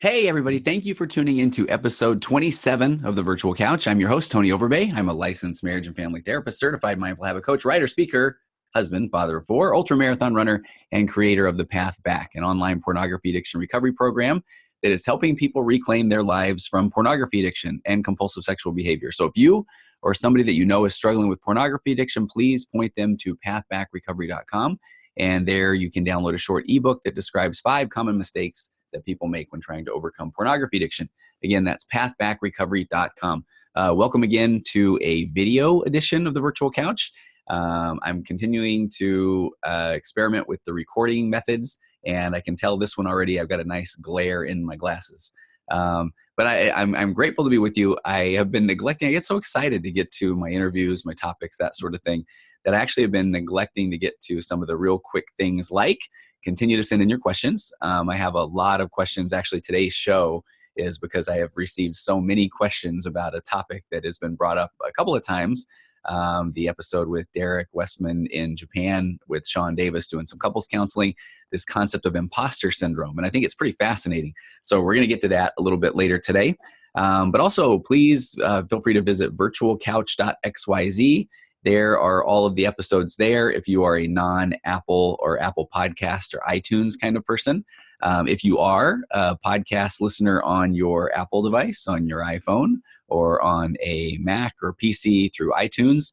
Hey, everybody. Thank you for tuning in to episode 27 of The Virtual Couch. I'm your host, Tony Overbay. I'm a licensed marriage and family therapist, certified mindful habit coach, writer, speaker, husband, father of four, ultramarathon runner, and creator of The Path Back, an online pornography addiction recovery program that is helping people reclaim their lives from pornography addiction and compulsive sexual behavior. So if you or somebody that you know is struggling with pornography addiction, please point them to pathbackrecovery.com. And there you can download a short ebook that describes 5 common mistakes that people make when trying to overcome pornography addiction. Again, that's pathbackrecovery.com. Welcome again to a video edition of the Virtual Couch. I'm continuing to experiment with the recording methods, and I can tell this one already, I've got a nice glare in my glasses. But I'm grateful to be with you. I have been neglecting, I get so excited to get to my interviews, my topics, that sort of thing, that I actually have been neglecting to get to some of the real quick things like continue to send in your questions. I have a lot of questions. Actually, today's show is because I have received so many questions about a topic that has been brought up a couple of times. The episode with Derek Westman in Japan with Sean Davis doing some couples counseling, this concept of imposter syndrome. And I think it's pretty fascinating. So we're going to get to that a little bit later today. But also, please feel free to visit virtualcouch.xyz. There are all of the episodes there if you are a non-Apple or Apple Podcast or iTunes kind of person. If you are a podcast listener on your Apple device, on your iPhone, or on a Mac or PC through iTunes,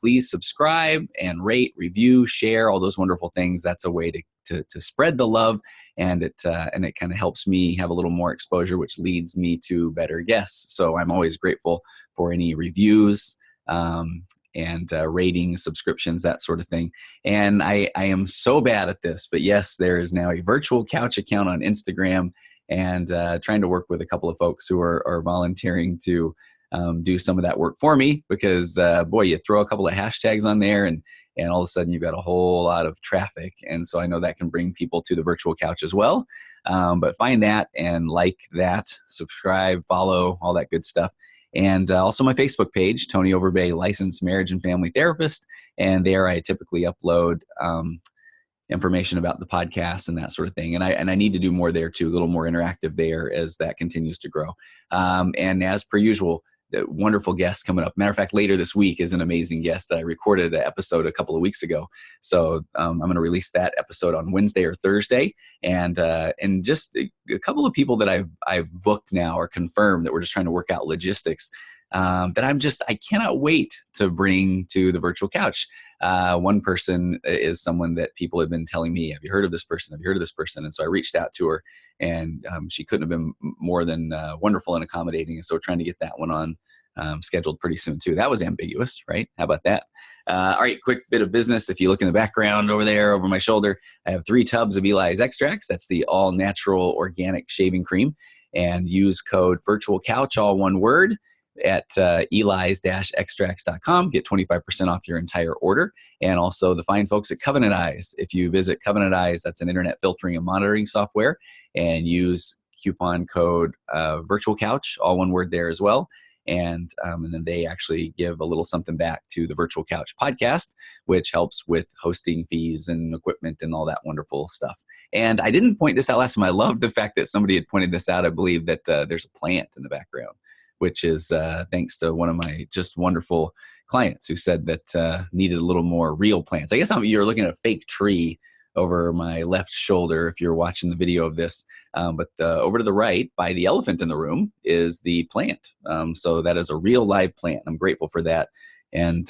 please subscribe and rate, review, share, all those wonderful things. That's a way to spread the love, and it kind of helps me have a little more exposure, which leads me to better guests. So I'm always grateful for any reviews, and ratings, subscriptions, that sort of thing. And I am so bad at this, but yes, there is now a Virtual Couch account on Instagram, and trying to work with a couple of folks who are volunteering to do some of that work for me, because boy, you throw a couple of hashtags on there and all of a sudden you've got a whole lot of traffic. And so I know that can bring people to the Virtual Couch as well. But find that and like that, subscribe, follow, all that good stuff. And also my Facebook page, Tony Overbay, licensed marriage and family therapist. And there I typically upload information about the podcast and that sort of thing. And I need to do more there too, a little more interactive there as that continues to grow. And as per usual, wonderful guests coming up. Matter of fact, later this week is an amazing guest that I recorded an episode a couple of weeks ago. So I'm going to release that episode on Wednesday or Thursday. And just a couple of people that I've booked now or confirmed that we're just trying to work out logistics that I cannot wait to bring to the Virtual Couch. One person is someone that people have been telling me, have you heard of this person? Have you heard of this person? And so I reached out to her, and she couldn't have been more than wonderful and accommodating. And so trying to get that one on scheduled pretty soon too. That was ambiguous, right? How about that? All right, quick bit of business. If you look in the background over there, over my shoulder, I have 3 tubs of Eli's Extracts. That's the all natural organic shaving cream. And use code Virtual Couch, all one word, at elis-extracts.com. Get 25% off your entire order. And also the fine folks at Covenant Eyes. If you visit Covenant Eyes, that's an internet filtering and monitoring software, and use coupon code Virtual Couch, all one word there as well. And then they actually give a little something back to the Virtual Couch podcast, which helps with hosting fees and equipment and all that wonderful stuff. And I didn't point this out last time. I love the fact that somebody had pointed this out. I believe that there's a plant in the background, which is thanks to one of my just wonderful clients who said that needed a little more real plants. I guess you're looking at a fake tree over my left shoulder if you're watching the video of this. But over to the right, by the elephant in the room, is the plant. So that is a real live plant. I'm grateful for that. And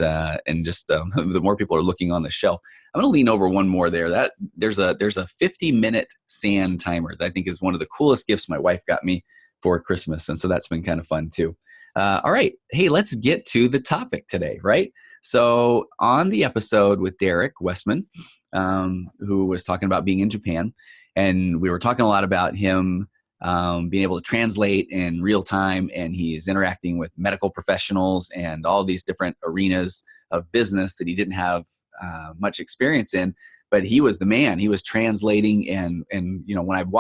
just the more people are looking on the shelf. I'm going to lean over one more there. There's a 50-minute sand timer that I think is one of the coolest gifts my wife got me for Christmas. And so that's been kind of fun too. All right. Hey, let's get to the topic today, right? So on the episode with Derek Westman, who was talking about being in Japan, and we were talking a lot about him being able to translate in real time, and he's interacting with medical professionals and all these different arenas of business that he didn't have much experience in. But he was the man. He was translating, and when I've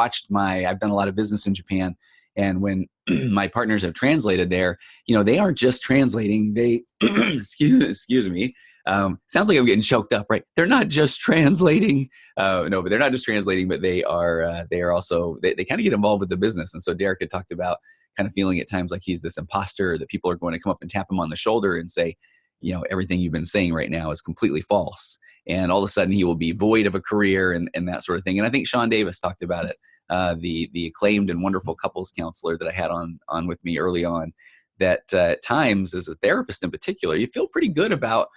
done a lot of business in Japan. And when my partners have translated there, they aren't just translating. They, excuse me, Sounds like I'm getting choked up, right? They're not just translating. No, but they're not just translating, but they are also, they kind of get involved with the business. And so Derek had talked about kind of feeling at times like he's this imposter, that people are going to come up and tap him on the shoulder and say, everything you've been saying right now is completely false. And all of a sudden he will be void of a career and that sort of thing. And I think Sean Davis talked about it, the acclaimed and wonderful couples counselor that I had on with me early on, that at times as a therapist in particular, you feel pretty good about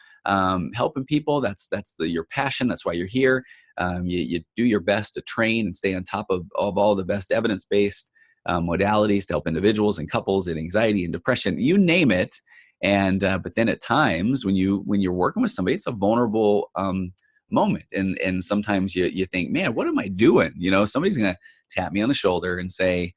helping people. That's your passion. That's why you're here. You do your best to train and stay on top of all the best evidence-based modalities to help individuals and couples in anxiety and depression, you name it. And but then at times when you're working with somebody, it's a vulnerable moment, and sometimes you think, man, what am I doing? Somebody's gonna tap me on the shoulder and say,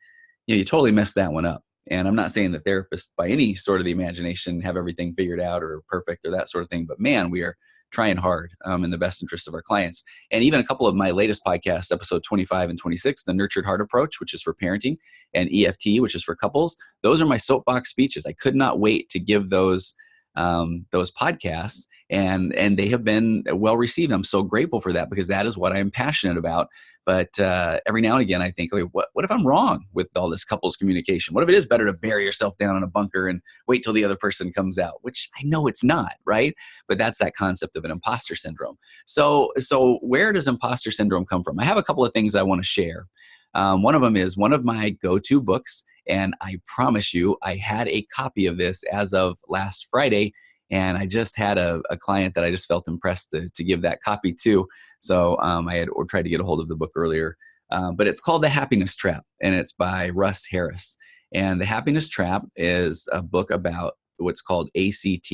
you totally messed that one up. And I'm not saying that therapists by any sort of the imagination have everything figured out or perfect or that sort of thing, but man, we are trying hard in the best interest of our clients. And even a couple of my latest podcasts, episode 25 and 26, the Nurtured Heart Approach, which is for parenting, and EFT, which is for couples, those are my soapbox speeches. I could not wait to give those podcasts, and they have been well received. I'm so grateful for that, because that is what I'm passionate about. But every now and again, I think, like, what if I'm wrong with all this couples communication? What if it is better to bury yourself down in a bunker and wait till the other person comes out? Which I know it's not, right? But that's that concept of an imposter syndrome. So where does imposter syndrome come from? I have a couple of things I want to share. One of them is one of my go-to books, and I promise you, I had a copy of this as of last Friday, and I just had a client that I just felt impressed to give that copy to. So I had tried to get a hold of the book earlier. But it's called The Happiness Trap, and it's by Russ Harris. And The Happiness Trap is a book about what's called ACT,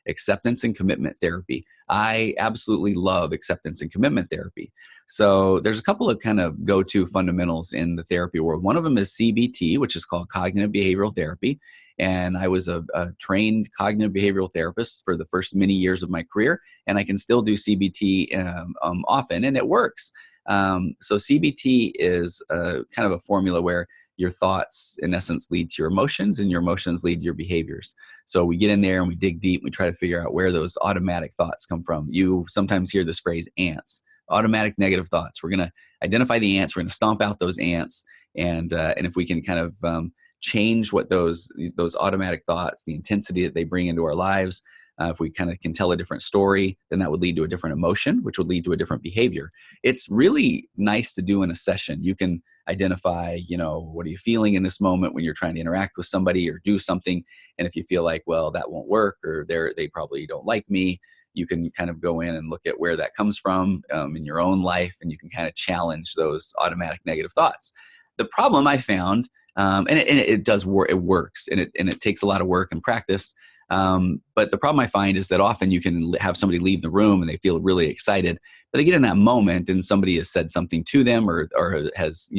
acceptance and commitment therapy. I absolutely love acceptance and commitment therapy. So there's a couple of kind of go-to fundamentals in the therapy world. One of them is CBT, which is called cognitive behavioral therapy. And I was a trained cognitive behavioral therapist for the first many years of my career, and I can still do CBT often, and it works. So CBT is kind of a formula where your thoughts, in essence, lead to your emotions, and your emotions lead to your behaviors. So we get in there and we dig deep, and we try to figure out where those automatic thoughts come from. You sometimes hear this phrase, ants, automatic negative thoughts. We're going to identify the ants. We're going to stomp out those ants. And if we can kind of change what those automatic thoughts, the intensity that they bring into our lives, if we kind of can tell a different story, then that would lead to a different emotion, which would lead to a different behavior. It's really nice to do in a session. You can identify, what are you feeling in this moment when you're trying to interact with somebody or do something. And if you feel like, well, that won't work, or they probably don't like me, you can kind of go in and look at where that comes from in your own life, and you can kind of challenge those automatic negative thoughts. The problem I found, and it does work, it works, and it takes a lot of work and practice. But the problem I find is that often you can have somebody leave the room and they feel really excited, but they get in that moment and somebody has said something to them, or has,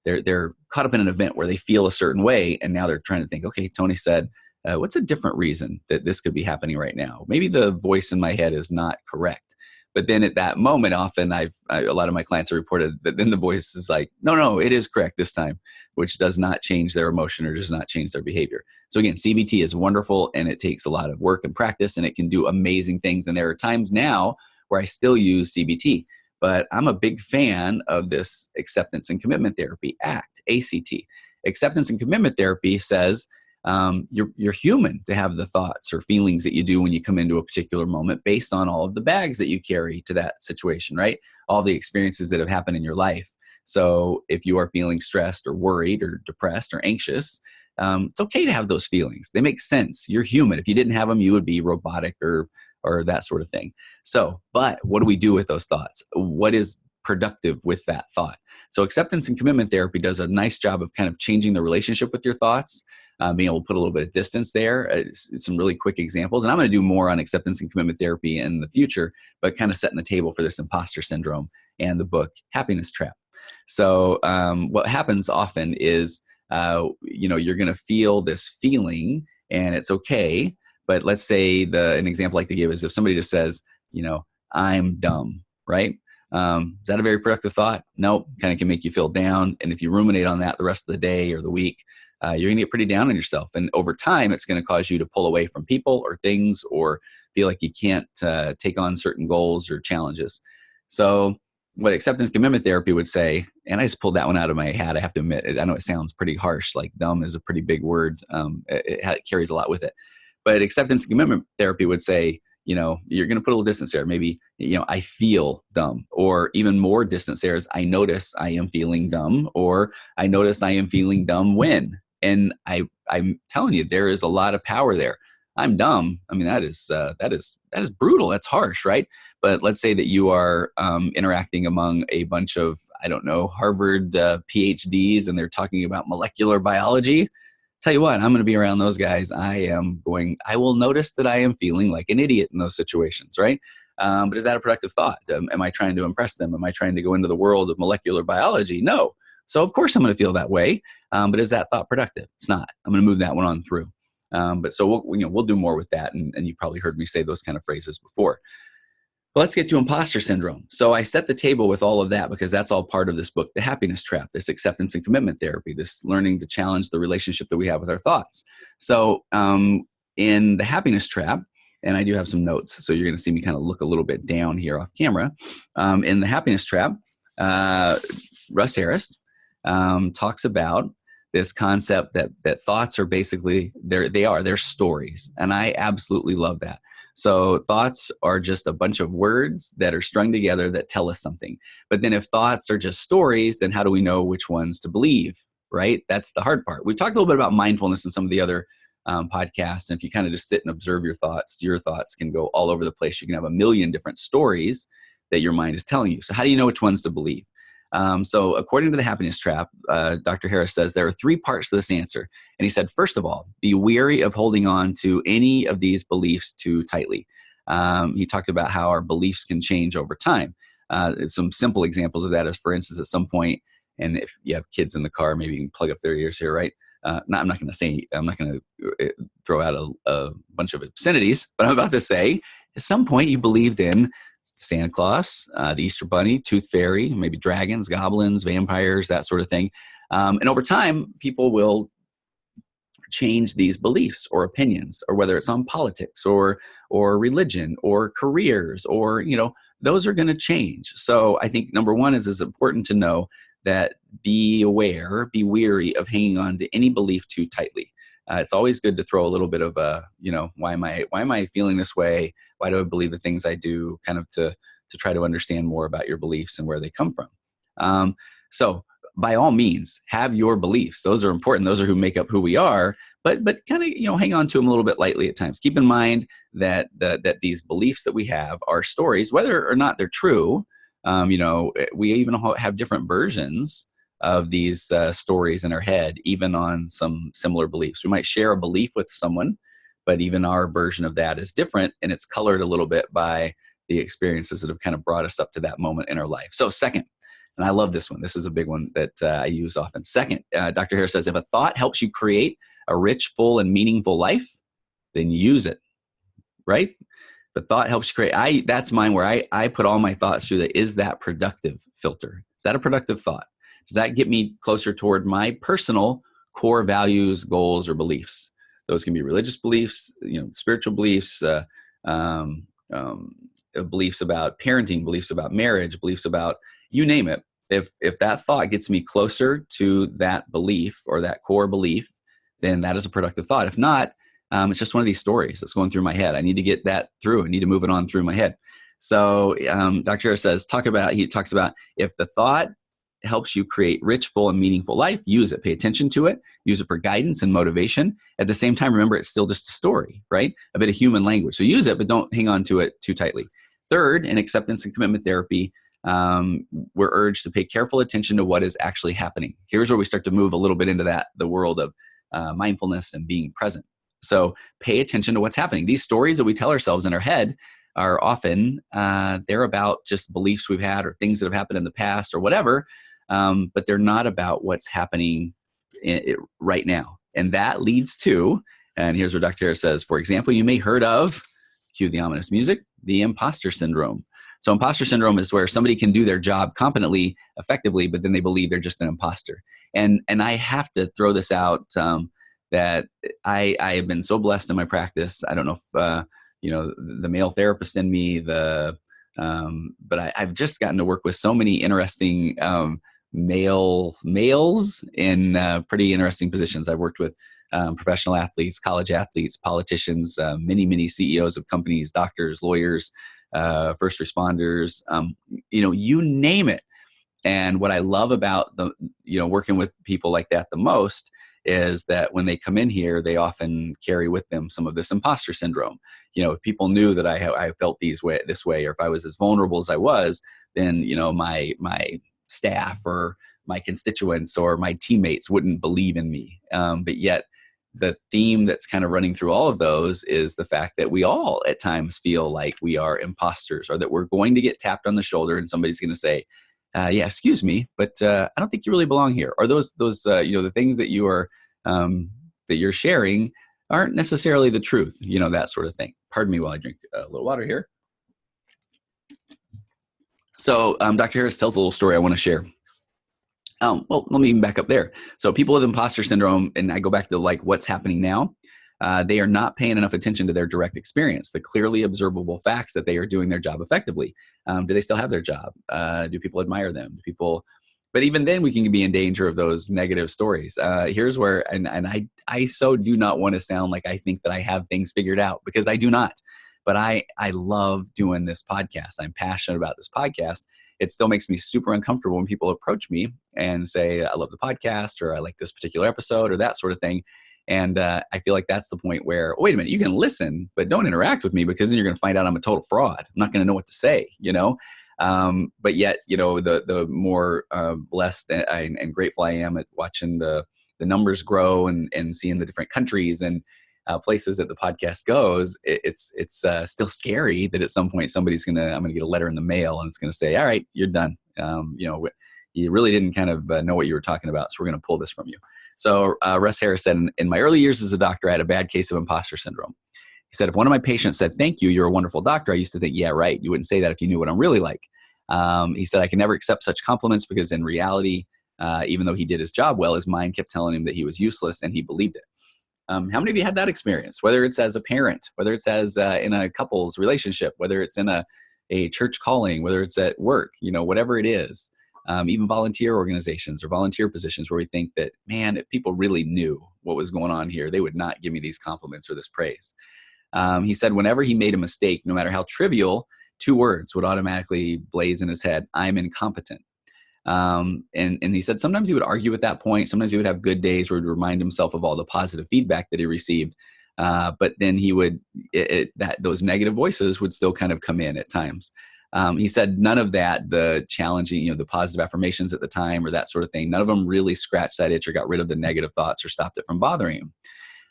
they're caught up in an event where they feel a certain way, and now they're trying to think, okay, Tony said, what's a different reason that this could be happening right now? Maybe the voice in my head is not correct. But then at that moment, often a lot of my clients have reported that then the voice is like, no, it is correct this time, which does not change their emotion or does not change their behavior. So again, CBT is wonderful, and it takes a lot of work and practice, and it can do amazing things. And there are times now where I still use CBT, but I'm a big fan of this acceptance and commitment therapy, ACT. Acceptance and commitment therapy says, you're human to have the thoughts or feelings that you do when you come into a particular moment, based on all of the bags that you carry to that situation, right? All the experiences that have happened in your life. So if you are feeling stressed or worried or depressed or anxious, it's okay to have those feelings. They make sense. You're human. If you didn't have them, you would be robotic or that sort of thing. So, but what do we do with those thoughts? What is productive with that thought? So acceptance and commitment therapy does a nice job of kind of changing the relationship with your thoughts, being able to put a little bit of distance there. Some really quick examples. And I'm going to do more on acceptance and commitment therapy in the future, but kind of setting the table for this imposter syndrome and the book Happiness Trap. So what happens often is, you're going to feel this feeling, and it's okay. But let's say an example I like to give is if somebody just says, I'm dumb, right? Is that a very productive thought? Nope. Kind of can make you feel down. And if you ruminate on that the rest of the day or the week, you're going to get pretty down on yourself. And over time, it's going to cause you to pull away from people or things, or feel like you can't take on certain goals or challenges. So what acceptance commitment therapy would say, and I just pulled that one out of my hat, I have to admit, I know it sounds pretty harsh, like dumb is a pretty big word. It carries a lot with it. But acceptance commitment therapy would say, you're going to put a little distance there. Maybe, I feel dumb, or even more distance there is I notice I am feeling dumb, or I notice I am feeling dumb when. And I'm telling you, there is a lot of power there. I'm dumb. I mean, that is brutal. That's harsh, right? But let's say that you are interacting among a bunch of, I don't know, Harvard PhDs, and they're talking about molecular biology. Tell you what, I'm going to be around those guys. I will notice that I am feeling like an idiot in those situations, right? But is that a productive thought? Am I trying to impress them? Am I trying to go into the world of molecular biology? No. So of course I'm going to feel that way. But is that thought productive? It's not. I'm going to move that one on through. But so we'll do more with that. And you've probably heard me say those kind of phrases before. But let's get to imposter syndrome. So I set the table with all of that because that's all part of this book, The Happiness Trap, this acceptance and commitment therapy, this learning to challenge the relationship that we have with our thoughts. So in The Happiness Trap, and I do have some notes, so you're going to see me kind of look a little bit down here off camera. In The Happiness Trap, Russ Harris talks about this concept that thoughts are basically, they're stories. And I absolutely love that. So thoughts are just a bunch of words that are strung together that tell us something. But then if thoughts are just stories, then how do we know which ones to believe, right? That's the hard part. We've talked a little bit about mindfulness in some of the other podcasts. And if you kind of just sit and observe your thoughts can go all over the place. You can have a million different stories that your mind is telling you. So how do you know which ones to believe? So according to The Happiness Trap, Dr. Harris says there are 3 parts to this answer. And he said, first of all, be wary of holding on to any of these beliefs too tightly. He talked about how our beliefs can change over time. Some simple examples of that is, for instance, at some point, and if you have kids in the car, maybe you can plug up their ears here, right? I'm not going to throw out a bunch of obscenities, but I'm about to say, at some point you believed in Santa Claus, the Easter Bunny, Tooth Fairy, maybe dragons, goblins, vampires, that sort of thing. And over time, people will change these beliefs or opinions, or whether it's on politics or religion or careers, or, those are going to change. So I think number one is it's important to know that be wary of hanging on to any belief too tightly. It's always good to throw a little bit of why am I feeling this way? Why do I believe the things I do? Kind of to try to understand more about your beliefs and where they come from. So by all means, have your beliefs. Those are important. Those are who make up who we are. But kind of hang on to them a little bit lightly at times. Keep in mind that these beliefs that we have are stories, whether or not they're true. We even have different versions of these stories in our head, even on some similar beliefs. We might share a belief with someone, but even our version of that is different, and it's colored a little bit by the experiences that have kind of brought us up to that moment in our life. So second, and I love this one. This is a big one that I use often. Second, Dr. Harris says, if a thought helps you create a rich, full, and meaningful life, then use it, right? The thought helps you create. That's mine, where I put all my thoughts through the is that productive filter. Is that a productive thought? Does that get me closer toward my personal core values, goals, or beliefs? Those can be religious beliefs, spiritual beliefs, beliefs about parenting, beliefs about marriage, beliefs about you name it. If that thought gets me closer to that belief or that core belief, then that is a productive thought. If not, it's just one of these stories that's going through my head. I need to get that through. I need to move it on through my head. So Dr. Harris says, he talks about if the thought helps you create rich, full, and meaningful life, use it. Pay attention to it. Use it for guidance and motivation. At the same time, remember, it's still just a story, right? A bit of human language. So use it, but don't hang on to it too tightly. Third, in acceptance and commitment therapy, we're urged to pay careful attention to what is actually happening. Here's where we start to move a little bit into the world of mindfulness and being present. So pay attention to what's happening. These stories that we tell ourselves in our head are often, they're about just beliefs we've had or things that have happened in the past or whatever, but they're not about what's happening right now. And that leads to, and here's what Dr. Harris says, for example, you may heard of, cue the ominous music, the impostor syndrome. So imposter syndrome is where somebody can do their job competently, effectively, but then they believe they're just an imposter. And I have to throw this out, that I have been so blessed in my practice. I don't know if, the male therapist in me, but I've just gotten to work with so many interesting males in pretty interesting positions. I've worked with professional athletes, college athletes, politicians, many CEOs of companies, doctors, lawyers, first responders, you name it. And what I love about working with people like that the most is that when they come in here, they often carry with them some of this imposter syndrome. If people knew that I felt this way, or if I was as vulnerable as I was, then my staff or my constituents or my teammates wouldn't believe in me. But yet, the theme that's kind of running through all of those is the fact that we all at times feel like we are imposters, or that we're going to get tapped on the shoulder and somebody's going to say, yeah, excuse me, but I don't think you really belong here. Or those the things that you're sharing aren't necessarily the truth, that sort of thing. Pardon me while I drink a little water here. So Dr. Harris tells a little story I want to share. Well, let me even back up there. So people with imposter syndrome, and I go back to what's happening now, they are not paying enough attention to their direct experience, the clearly observable facts that they are doing their job effectively. Do they still have their job? Do people admire them? But even then we can be in danger of those negative stories. Here's where, and I so do not want to sound like I think that I have things figured out, because I do not. But I love doing this podcast. I'm passionate about this podcast. It still makes me super uncomfortable when people approach me and say, I love the podcast, or I like this particular episode, or that sort of thing. And I feel like that's the point where, wait a minute, you can listen, but don't interact with me, because then you're going to find out I'm a total fraud. I'm not going to know what to say, But yet, the more blessed and grateful I am at watching the numbers grow and seeing the different countries and places that the podcast goes, it's still scary that at some point I'm going to get a letter in the mail and it's going to say, all right, you're done. You really didn't kind of know what you were talking about, so we're going to pull this from you. So Russ Harris said, in my early years as a doctor, I had a bad case of imposter syndrome. He said, if one of my patients said, thank you, you're a wonderful doctor, I used to think, yeah, right. You wouldn't say that if you knew what I'm really like. He said, I can never accept such compliments, because in reality, even though he did his job well, his mind kept telling him that he was useless, and he believed it. How many of you had that experience, whether it's as a parent, whether it's as in a couple's relationship, whether it's in a church calling, whether it's at work, whatever it is, even volunteer organizations or volunteer positions where we think that, man, if people really knew what was going on here, they would not give me these compliments or this praise. He said whenever he made a mistake, no matter how trivial, 2 words would automatically blaze in his head: I'm incompetent. And he said sometimes he would argue at that point. Sometimes he would have good days where he would remind himself of all the positive feedback that he received. But then he would, those negative voices would still kind of come in at times. He said none of that, the challenging, the positive affirmations at the time or that sort of thing, none of them really scratched that itch or got rid of the negative thoughts or stopped it from bothering him.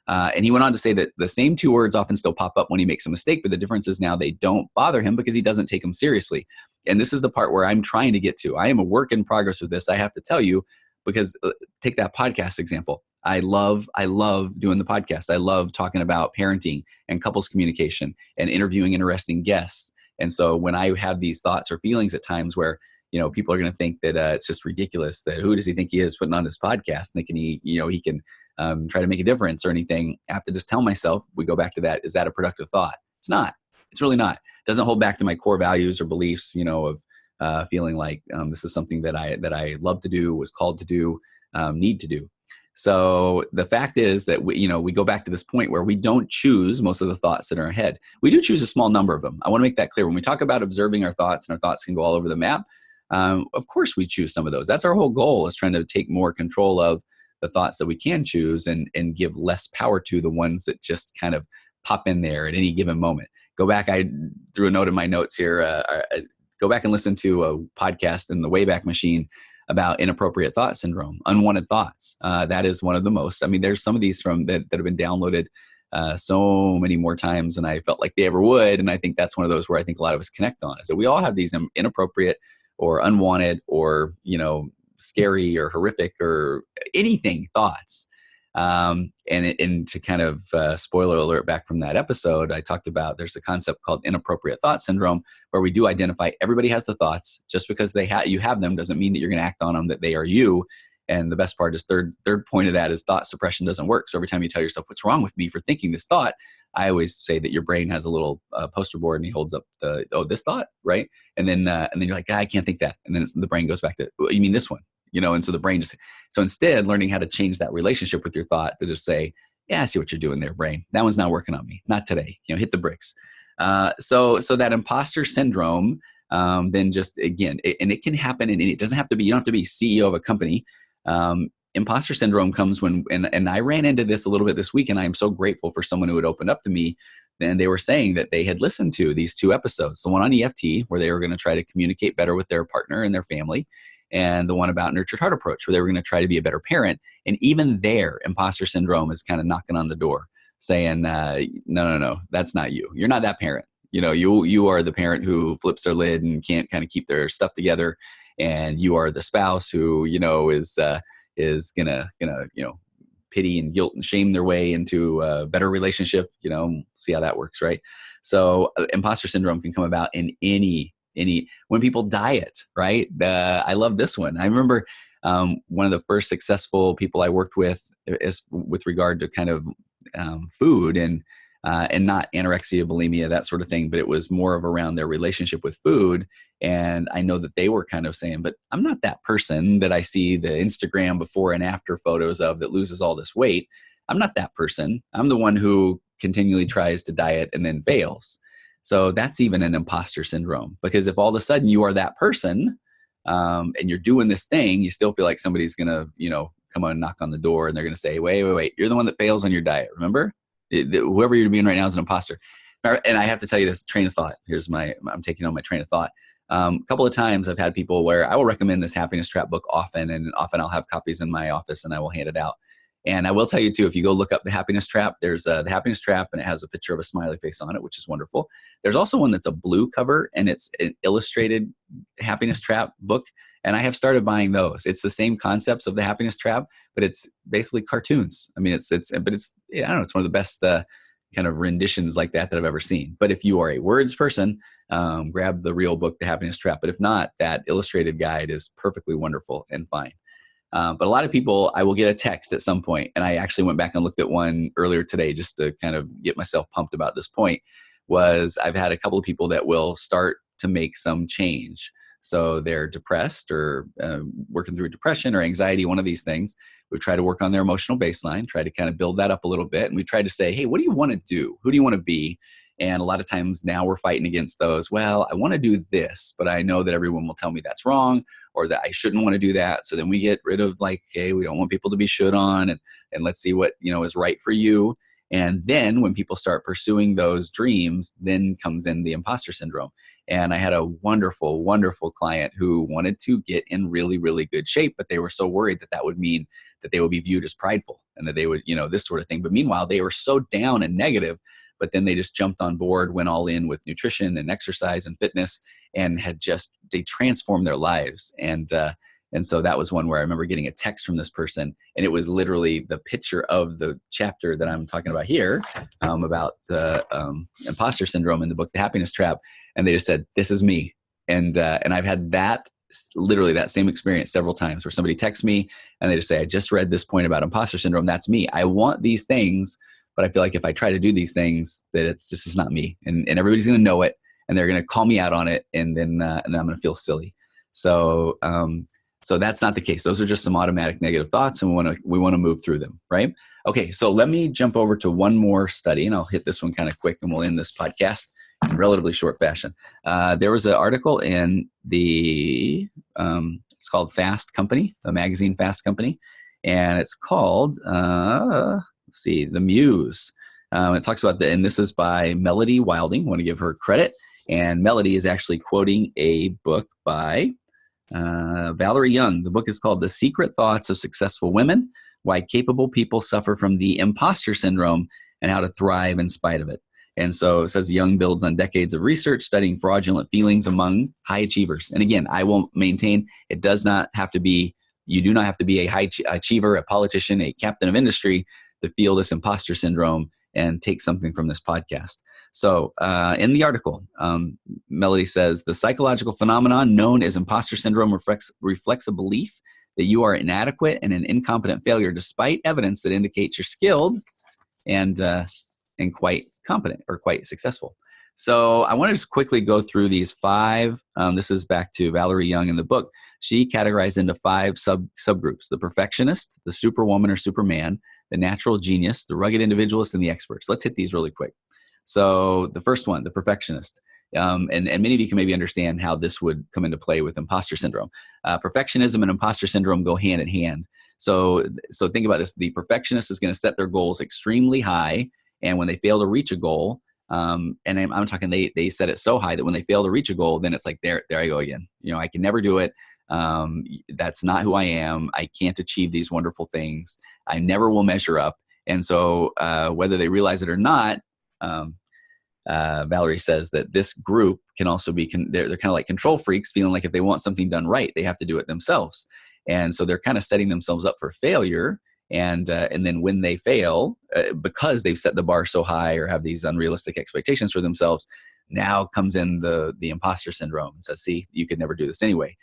And he went on to say that the same 2 words often still pop up when he makes a mistake, but the difference is now they don't bother him because he doesn't take them seriously. And this is the part where I'm trying to get to. I am a work in progress with this, I have to tell you, because take that podcast example. I love doing the podcast. I love talking about parenting and couples communication and interviewing interesting guests. And so when I have these thoughts or feelings at times where, people are going to think that it's just ridiculous, that who does he think he is putting on this podcast, thinking he can try to make a difference or anything, I have to just tell myself, we go back to that, is that a productive thought? It's not. It's really not. It doesn't hold back to my core values or beliefs, of feeling like this is something that I love to do, was called to do, need to do. So the fact is that we go back to this point where we don't choose most of the thoughts in our head. We do choose a small number of them. I want to make that clear. When we talk about observing our thoughts, and our thoughts can go all over the map, of course we choose some of those. That's our whole goal, is trying to take more control of the thoughts that we can choose and give less power to the ones that just kind of pop in there at any given moment. Go back, I threw a note in my notes here, go back and listen to a podcast in the Wayback Machine about inappropriate thought syndrome, unwanted thoughts. That is one of the most, there's some of these that have been downloaded so many more times than I felt like they ever would. And I think that's one of those where I think a lot of us connect on, is that we all have these inappropriate or unwanted or, scary or horrific or anything thoughts. And to kind of spoiler alert back from that episode, I talked about there's a concept called inappropriate thought syndrome, where we do identify everybody has the thoughts. Just because you have them doesn't mean that you're going to act on them, that they are you. And the best part is third point of that is thought suppression doesn't work. So every time you tell yourself what's wrong with me for thinking this thought, I always say that your brain has a little poster board and he holds up this thought, right? And then you're like, I can't think that. And then the brain goes back to, you mean this one, And so the brain so instead learning how to change that relationship with your thought to just say, yeah, I see what you're doing there, brain. That one's not working on me. Not today. Hit the bricks. So that imposter syndrome, then just again, and it can happen, and it doesn't have to be. You don't have to be CEO of a company. Imposter syndrome comes when, and I ran into this a little bit this week, and I am so grateful for someone who had opened up to me. And they were saying that they had listened to these 2 episodes, the one on EFT, where they were going to try to communicate better with their partner and their family, and the one about nurtured heart approach, where they were going to try to be a better parent. And even there, imposter syndrome is kind of knocking on the door, saying, no, that's not you. You're not that parent. You are the parent who flips their lid and can't kind of keep their stuff together. And you are the spouse who, is gonna pity and guilt and shame their way into a better relationship. See how that works, right? So imposter syndrome can come about in any when people diet, right? I love this one. I remember one of the first successful people I worked with is with regard to kind of food and not anorexia, bulimia, that sort of thing, but it was more of around their relationship with food. And I know that they were kind of saying, but I'm not that person that I see the Instagram before and after photos of that loses all this weight. I'm not that person. I'm the one who continually tries to diet and then fails. So that's even an imposter syndrome, because if all of a sudden you are that person and you're doing this thing, you still feel like somebody's going to, come on and knock on the door and they're going to say, wait, you're the one that fails on your diet. Remember? Whoever you're being right now is an imposter. And I have to tell you this train of thought. I'm taking on my train of thought. A couple of times I've had people where I will recommend this Happiness Trap book often, and often I'll have copies in my office and I will hand it out. And I will tell you too, if you go look up the Happiness Trap, there's the Happiness Trap, and it has a picture of a smiley face on it, which is wonderful. There's also one that's a blue cover, and it's an illustrated Happiness Trap book. And I have started buying those. It's the same concepts of the Happiness Trap, but it's basically cartoons. I mean, it's I don't know, it's one of the best kind of renditions like that I've ever seen. But if you are a words person, grab the real book, The Happiness Trap. But if not, that illustrated guide is perfectly wonderful and fine. But a lot of people, I will get a text at some point, and I actually went back and looked at one earlier today just to kind of get myself pumped about this point, was I've had a couple of people that will start to make some change. So they're depressed or working through depression or anxiety, one of these things. We try to work on their emotional baseline, try to kind of build that up a little bit. And we try to say, hey, what do you want to do? Who do you want to be? And a lot of times now we're fighting against those. Well, I want to do this, but I know that everyone will tell me that's wrong, or that I shouldn't want to do that. So then we get rid of like, hey, we don't want people to be should on, and let's see what, is right for you. And then when people start pursuing those dreams, then comes in the imposter syndrome. And I had a wonderful, wonderful client who wanted to get in really, really good shape, but they were so worried that would mean that they would be viewed as prideful and that they would, this sort of thing. But meanwhile, they were so down and negative, but then they just jumped on board, went all in with nutrition and exercise and fitness, and they transformed their lives. And so that was one where I remember getting a text from this person, and it was literally the picture of the chapter that I'm talking about here, about the imposter syndrome in the book, The Happiness Trap. And they just said, this is me. And I've had literally that same experience several times where somebody texts me and they just say, I just read this point about imposter syndrome. That's me. I want these things, but I feel like if I try to do these things, that this is not me. And everybody's going to know it, and they're going to call me out on it. And then I'm going to feel silly. So that's not the case. Those are just some automatic negative thoughts, and we want to move through them, right? Okay, so let me jump over to one more study, and I'll hit this one kind of quick, and we'll end this podcast in relatively short fashion. There was an article in it's called Fast Company, the magazine Fast Company, and it's called, The Muse. It talks about and this is by Melody Wilding. I want to give her credit. And Melody is actually quoting a book by Valerie Young. The book is called The Secret Thoughts of Successful Women: Why Capable People Suffer from the Imposter Syndrome and How to Thrive in Spite of It. And so it says Young builds on decades of research studying fraudulent feelings among high achievers. And again, I will maintain you do not have to be a high achiever, a politician, a captain of industry to feel this imposter syndrome and take something from this podcast. So in the article, Melody says, the psychological phenomenon known as imposter syndrome reflects a belief that you are inadequate and an incompetent failure despite evidence that indicates you're skilled and quite competent or quite successful. So I want to just quickly go through these 5. This is back to Valerie Young in the book. She categorized into 5 subgroups: the perfectionist, the superwoman or superman, the natural genius, the rugged individualist, and the experts. Let's hit these really quick. So the first one, the perfectionist. And many of you can maybe understand how this would come into play with imposter syndrome. Perfectionism and imposter syndrome go hand in hand. So think about this. The perfectionist is going to set their goals extremely high, and when they fail to reach a goal, and I'm talking they set it so high that when they fail to reach a goal, then it's like, there I go again. I can never do it. That's not who I am. I can't achieve these wonderful things. I never will measure up. And so whether they realize it or not, Valerie says that this group can also be, they're kind of like control freaks, feeling like if they want something done right, they have to do it themselves. And so they're kind of setting themselves up for failure. And then when they fail, because they've set the bar so high or have these unrealistic expectations for themselves, now comes in the imposter syndrome and says, see, you could never do this anyway.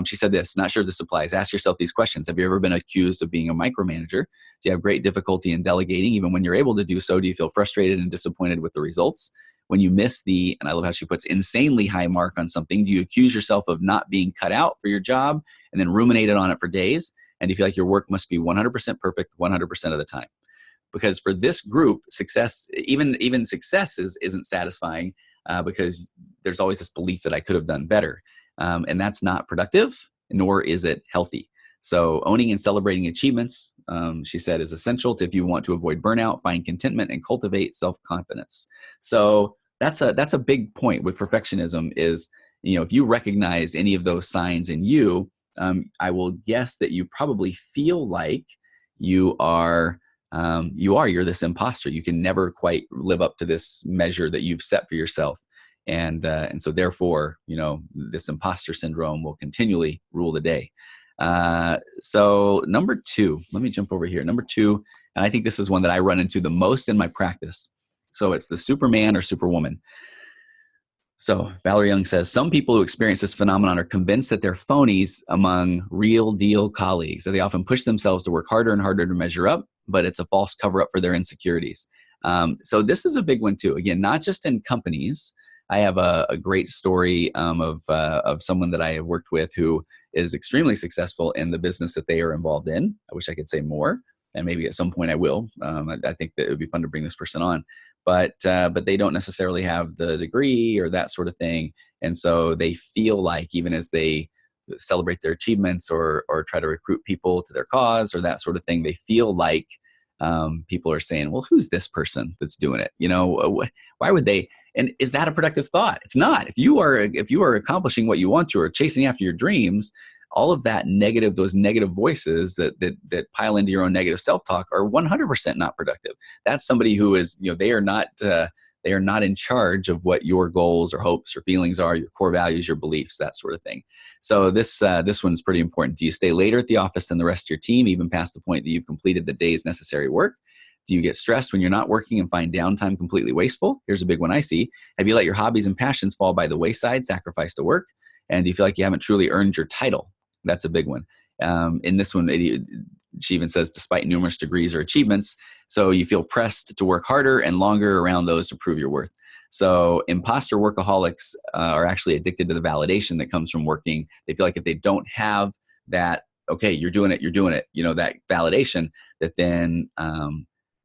She said this, not sure if this applies. Ask yourself these questions. Have you ever been accused of being a micromanager? Do you have great difficulty in delegating? Even when you're able to do so, do you feel frustrated and disappointed with the results? When you miss the, and I love how she puts, insanely high mark on something, do you accuse yourself of not being cut out for your job and then ruminated on it for days? And do you feel like your work must be 100% perfect 100% of the time? Because for this group, success, even success isn't satisfying because there's always this belief that I could have done better. And that's not productive, nor is it healthy. So owning and celebrating achievements, she said, is essential if you want to avoid burnout, find contentment, and cultivate self-confidence. So that's a big point with perfectionism is, if you recognize any of those signs in you, I will guess that you probably feel like you're this imposter. You can never quite live up to this measure that you've set for yourself. And so therefore, this imposter syndrome will continually rule the day. So number 2, let me jump over here. Number 2, and I think this is one that I run into the most in my practice. So it's the superman or superwoman. So Valerie Young says, some people who experience this phenomenon are convinced that they're phonies among real deal colleagues. So they often push themselves to work harder and harder to measure up, but it's a false cover up for their insecurities. So this is a big one too. Again, not just in companies. I have a great story of someone that I have worked with who is extremely successful in the business that they are involved in. I wish I could say more, and maybe at some point I will. I think that it would be fun to bring this person on, but they don't necessarily have the degree or that sort of thing, and so they feel like even as they celebrate their achievements or try to recruit people to their cause or that sort of thing, they feel like people are saying, well, who's this person that's doing it? Why would they? And is that a productive thought? It's not. If you are accomplishing what you want to or chasing after your dreams, all of that negative, those negative voices that pile into your own negative self-talk are 100% not productive. That's somebody who is, they are not in charge of what your goals or hopes or feelings are, your core values, your beliefs, that sort of thing. So this one's pretty important. Do you stay later at the office than the rest of your team, even past the point that you've completed the day's necessary work? Do you get stressed when you're not working and find downtime completely wasteful? Here's a big one I see. Have you let your hobbies and passions fall by the wayside, sacrificed to work? And do you feel like you haven't truly earned your title? That's a big one. In this one, she even says, despite numerous degrees or achievements, so you feel pressed to work harder and longer around those to prove your worth. So imposter workaholics are actually addicted to the validation that comes from working. They feel like if they don't have that, okay, you're doing it, that validation, that then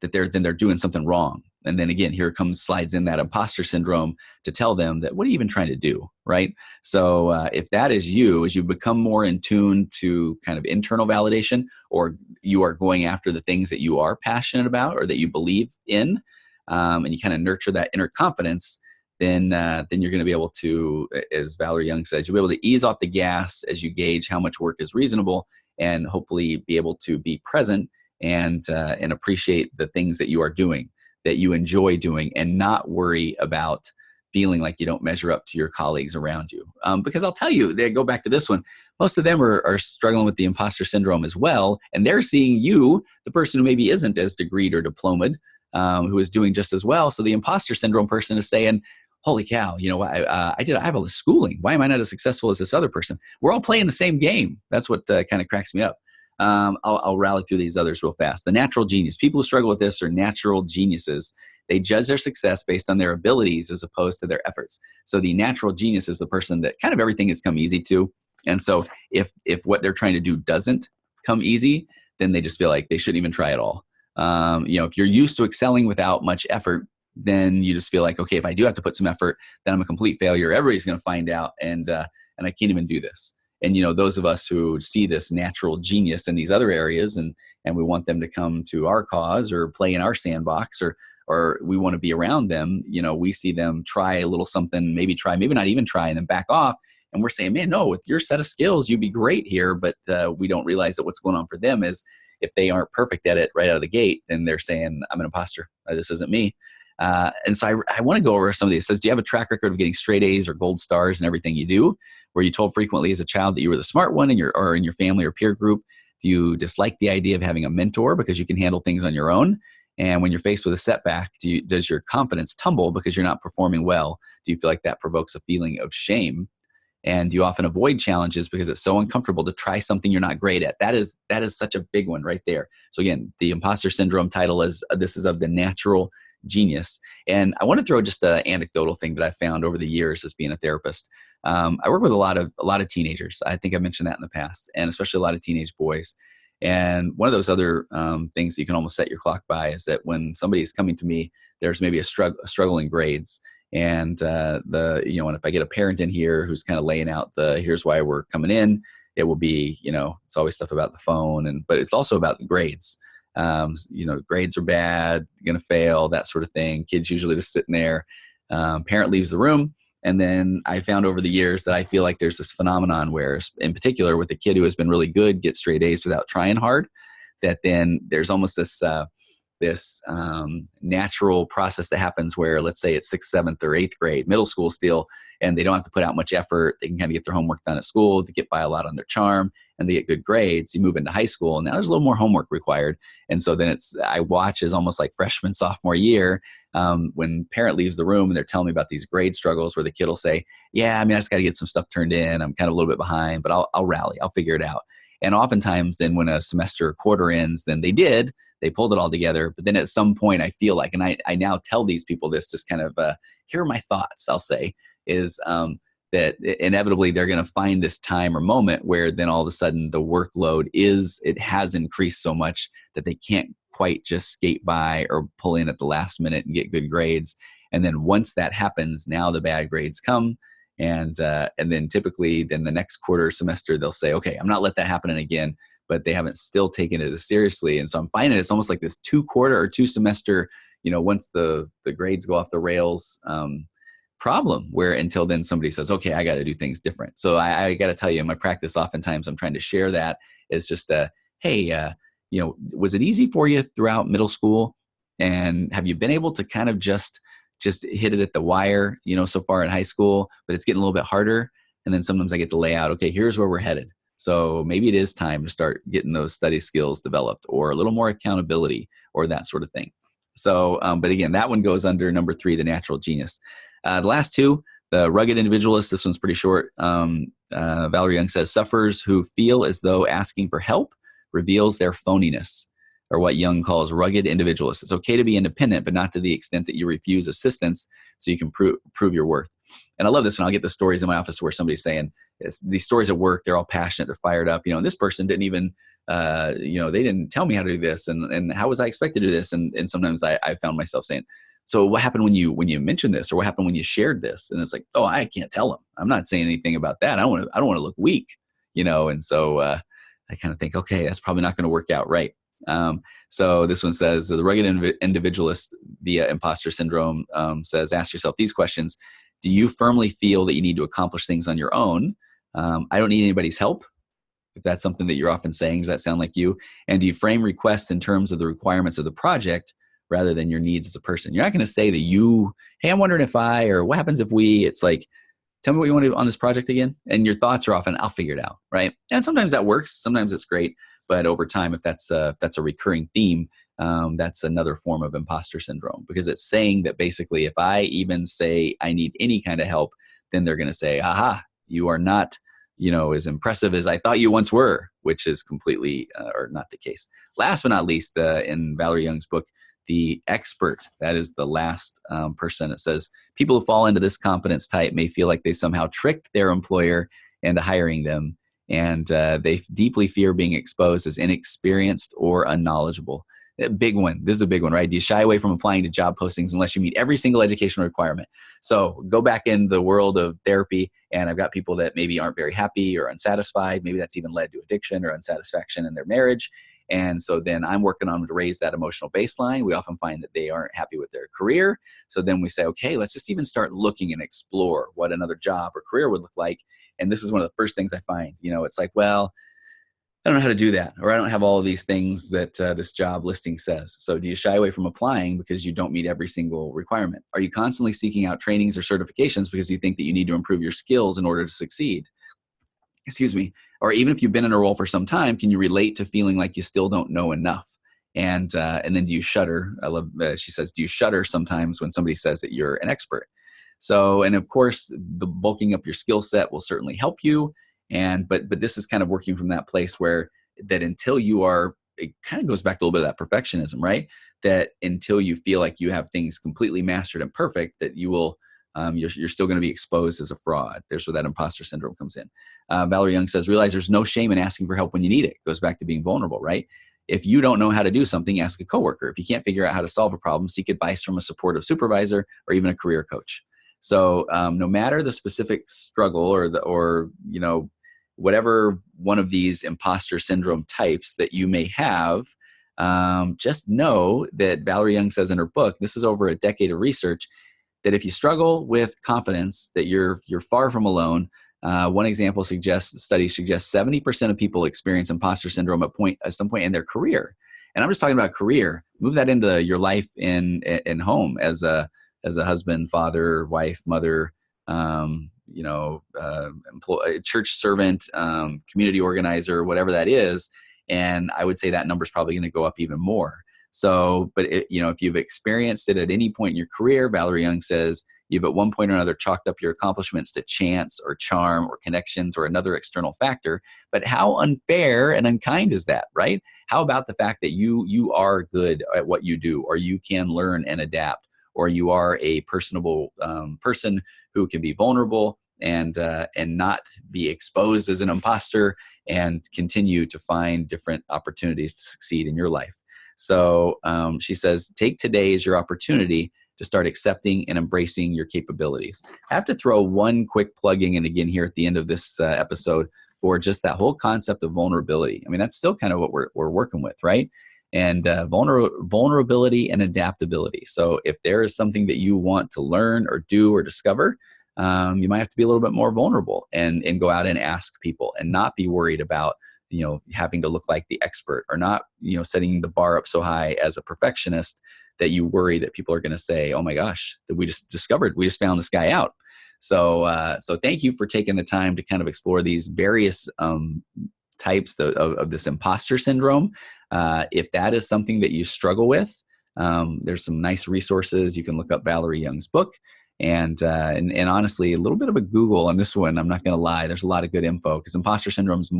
they're doing something wrong. And then again, here slides in that imposter syndrome to tell them that, what are you even trying to do, right? So if that is you, as you become more in tune to kind of internal validation, or you are going after the things that you are passionate about or that you believe in, and you kind of nurture that inner confidence, then you're going to be able to, as Valerie Young says, you'll be able to ease off the gas as you gauge how much work is reasonable, and hopefully be able to be present and appreciate the things that you are doing, that you enjoy doing, and not worry about feeling like you don't measure up to your colleagues around you. Because I'll tell you, they go back to this one, most of them are struggling with the imposter syndrome as well, and they're seeing you, the person who maybe isn't as degreed or diplomaed, who is doing just as well. So the imposter syndrome person is saying, holy cow, I have all this schooling. Why am I not as successful as this other person? We're all playing the same game. That's what kind of cracks me up. I'll rally through these others real fast. The natural genius. People who struggle with this are natural geniuses. They judge their success based on their abilities as opposed to their efforts. So the natural genius is the person that kind of everything has come easy to. And so if what they're trying to do doesn't come easy, then they just feel like they shouldn't even try at all. If you're used to excelling without much effort, then you just feel like, okay, if I do have to put some effort, then I'm a complete failure. Everybody's going to find out, and I can't even do this. And those of us who see this natural genius in these other areas, and we want them to come to our cause or play in our sandbox, or we want to be around them. We see them try a little something, maybe not even try, and then back off. And we're saying, man, no, with your set of skills, you'd be great here. But we don't realize that what's going on for them is if they aren't perfect at it right out of the gate, then they're saying, I'm an imposter. This isn't me. And so I want to go over some of these. It says, do you have a track record of getting straight A's or gold stars in everything you do? Were you told frequently as a child that you were the smart one in your family or peer group? Do you dislike the idea of having a mentor because you can handle things on your own? And when you're faced with a setback, does your confidence tumble because you're not performing well? Do you feel like that provokes a feeling of shame? And you often avoid challenges because it's so uncomfortable to try something you're not great at. That is such a big one right there. So again, the imposter syndrome title is this is of the natural genius. And I want to throw just an anecdotal thing that I found over the years as being a therapist. I work with a lot of teenagers. I think I mentioned that in the past, and especially a lot of teenage boys. And one of those other things that you can almost set your clock by is that when somebody is coming to me, there's maybe a struggle in grades. And and if I get a parent in here who's kind of laying out here's why we're coming in, it will be, it's always stuff about the phone, but it's also about the grades. Grades are bad, you're going to fail, that sort of thing. Kids usually just sitting there. Parent leaves the room. And then I found over the years that I feel like there's this phenomenon where, in particular with a kid who has been really good, get straight A's without trying hard, that then there's almost this natural process that happens where, let's say it's 6th, 7th, or 8th grade, middle school still, and they don't have to put out much effort. They can kind of get their homework done at school. They get by a lot on their charm, and they get good grades. You move into high school, and now there's a little more homework required. And so then I watch as almost like freshman, sophomore year, when parent leaves the room and they're telling me about these grade struggles where the kid will say, yeah, I just got to get some stuff turned in. I'm kind of a little bit behind, but I'll rally. I'll figure it out. And oftentimes then when a semester or quarter ends, then they pulled it all together. But then at some point I feel like, and I now tell these people this, just kind of, here are my thoughts, I'll say, is that inevitably they're going to find this time or moment where then all of a sudden the workload has increased so much that they can't quite just skate by or pull in at the last minute and get good grades. And then once that happens, now the bad grades come. And then typically then the next quarter semester, they'll say, okay, I'm not let that happen again, but they haven't still taken it as seriously. And so I'm finding it's almost like this 2-quarter or 2-semester, once the grades go off the rails, problem, where until then somebody says, okay, I got to do things different. So I got to tell you, in my practice, oftentimes I'm trying to share that as just hey, was it easy for you throughout middle school? And have you been able to kind of just hit it at the wire, so far in high school, but it's getting a little bit harder. And then sometimes I get to lay out, okay, here's where we're headed. So maybe it is time to start getting those study skills developed, or a little more accountability, or that sort of thing. So, but again, that one goes under number 3, the natural genius. The last 2, the rugged individualist. This one's pretty short. Valerie Young says, sufferers who feel as though asking for help reveals their phoniness, or what Young calls rugged individualists. It's okay to be independent, but not to the extent that you refuse assistance so you can prove your worth. And I love this one. I'll get the stories in my office where somebody's saying, these stories at work, they're all passionate, they're fired up. This person didn't even, they didn't tell me how to do this, and how was I expected to do this? And sometimes I found myself saying, so what happened when you mentioned this, or what happened when you shared this? And it's like, oh, I can't tell them. I'm not saying anything about that. I don't want to look weak, And so I kind of think, okay, that's probably not going to work out right. So this one says, the rugged individualist via imposter syndrome says, ask yourself these questions. Do you firmly feel that you need to accomplish things on your own? I don't need anybody's help. If that's something that you're often saying, does that sound like you? And do you frame requests in terms of the requirements of the project rather than your needs as a person? You're not going to say that hey, I'm wondering if or what happens if we, it's like, tell me what you want to do on this project again. And your thoughts are often, I'll figure it out, right? And sometimes that works. Sometimes it's great. But over time, if that's a recurring theme, that's another form of imposter syndrome, because it's saying that basically if I even say I need any kind of help, then they're going to say, aha, you are not, as impressive as I thought you once were, which is completely or not the case. Last but not least, in Valerie Young's book, The Expert, that is the last person. It says, people who fall into this competence type may feel like they somehow tricked their employer into hiring them, and they deeply fear being exposed as inexperienced or unknowledgeable. A big one. This is a big one, right? Do you shy away from applying to job postings unless you meet every single educational requirement? So go back in the world of therapy, and I've got people that maybe aren't very happy or unsatisfied. Maybe that's even led to addiction or unsatisfaction in their marriage. And so then I'm working on to raise that emotional baseline. We often find that they aren't happy with their career. So then we say, okay, let's just even start looking and explore what another job or career would look like. And this is one of the first things I find. It's like, well, I don't know how to do that, or I don't have all of these things that this job listing says. So do you shy away from applying because you don't meet every single requirement? Are you constantly seeking out trainings or certifications because you think that you need to improve your skills in order to succeed? Excuse me. Or even if you've been in a role for some time, can you relate to feeling like you still don't know enough? And then do you shudder? I love, she says, do you shudder sometimes when somebody says that you're an expert? So, and of course, the bulking up your skill set will certainly help you. But this is kind of working from that place where that until you are, it kind of goes back to a little bit of that perfectionism, right? That until you feel like you have things completely mastered and perfect, that you will, you're still going to be exposed as a fraud. There's where that imposter syndrome comes in. Valerie Young says, realize there's no shame in asking for help when you need it. Goes back to being vulnerable, right? If you don't know how to do something, ask a coworker. If you can't figure out how to solve a problem, seek advice from a supportive supervisor or even a career coach. So no matter the specific struggle or whatever one of these imposter syndrome types that you may have, just know that Valerie Young says in her book, this is over a decade of research, that if you struggle with confidence, that you're far from alone. One example studies suggest 70% of people experience imposter syndrome at some point in their career. And I'm just talking about career. Move that into your life in home as a husband, father, wife, mother, church servant, community organizer, whatever that is. And I would say that number is probably going to go up even more. So, but if you've experienced it at any point in your career, Valerie Young says you've at one point or another chalked up your accomplishments to chance or charm or connections or another external factor. But how unfair and unkind is that, right? How about the fact that you are good at what you do, or you can learn and adapt, or you are a personable person who can be vulnerable and not be exposed as an imposter and continue to find different opportunities to succeed in your life. So she says, take today as your opportunity to start accepting and embracing your capabilities. I have to throw one quick plug in again here at the end of this episode for just that whole concept of vulnerability. I mean, that's still kind of what we're working with, right? And vulnerability and adaptability. So if there is something that you want to learn or do or discover, you might have to be a little bit more vulnerable and go out and ask people and not be worried about having to look like the expert, or not setting the bar up so high as a perfectionist that you worry that people are going to say, oh my gosh, that we just found this guy out. So thank you for taking the time to kind of explore these various types of this imposter syndrome. If that is something that you struggle with, there's some nice resources. You can look up Valerie Young's book, and honestly, a little bit of a Google on this one. I'm not going to lie. There's a lot of good info, because imposter syndrome is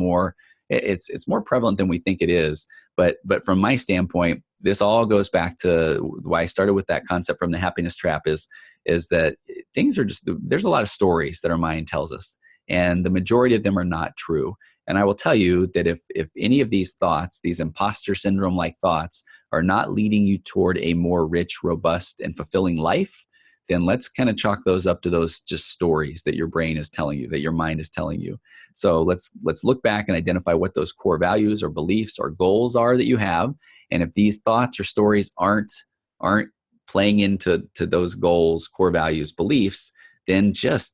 it's more prevalent than we think it is. But from my standpoint, this all goes back to why I started with that concept from the happiness trap is that things are there's a lot of stories that our mind tells us, and the majority of them are not true. And I will tell you that if any of these thoughts, these imposter syndrome-like thoughts, are not leading you toward a more rich, robust, and fulfilling life, then let's kind of chalk those up to those just stories that your brain is telling you, that your mind is telling you. So let's look back and identify what those core values or beliefs or goals are that you have. And if these thoughts or stories aren't playing into those goals, core values, beliefs, then just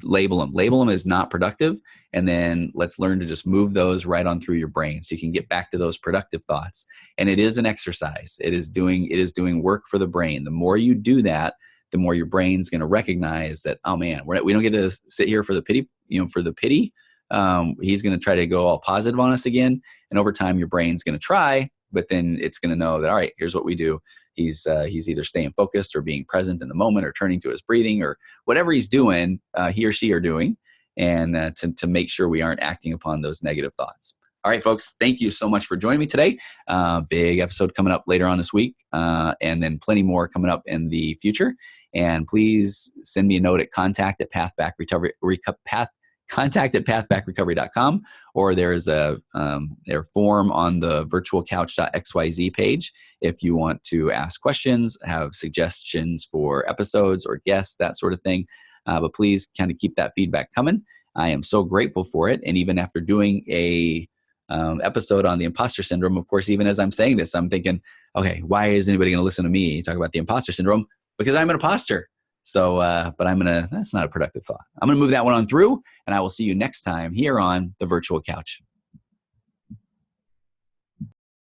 label them. Label them as not productive, and then let's learn to just move those right on through your brain so you can get back to those productive thoughts. And it is an exercise. It is doing work for the brain. The more you do that, the more your brain's going to recognize that, oh man, we don't get to sit here for the pity. He's going to try to go all positive on us again, and over time, your brain's going to try, but then it's going to know that, all right, here's what we do. He's either staying focused or being present in the moment or turning to his breathing or whatever he's doing, he or she are doing, and to make sure we aren't acting upon those negative thoughts. All right, folks, thank you so much for joining me today. Big episode coming up later on this week, and then plenty more coming up in the future. And please send me a note at contact@pathbackrecovery.com, or there's a form on the virtualcouch.xyz page if you want to ask questions, have suggestions for episodes or guests, that sort of thing. But please kind of keep that feedback coming. I am so grateful for it. And even after doing a episode on the imposter syndrome, of course, even as I'm saying this, I'm thinking, okay, why is anybody going to listen to me talk about the imposter syndrome? Because I'm an imposter. So, but that's not a productive thought. I'm going to move that one on through, and I will see you next time here on The Virtual Couch.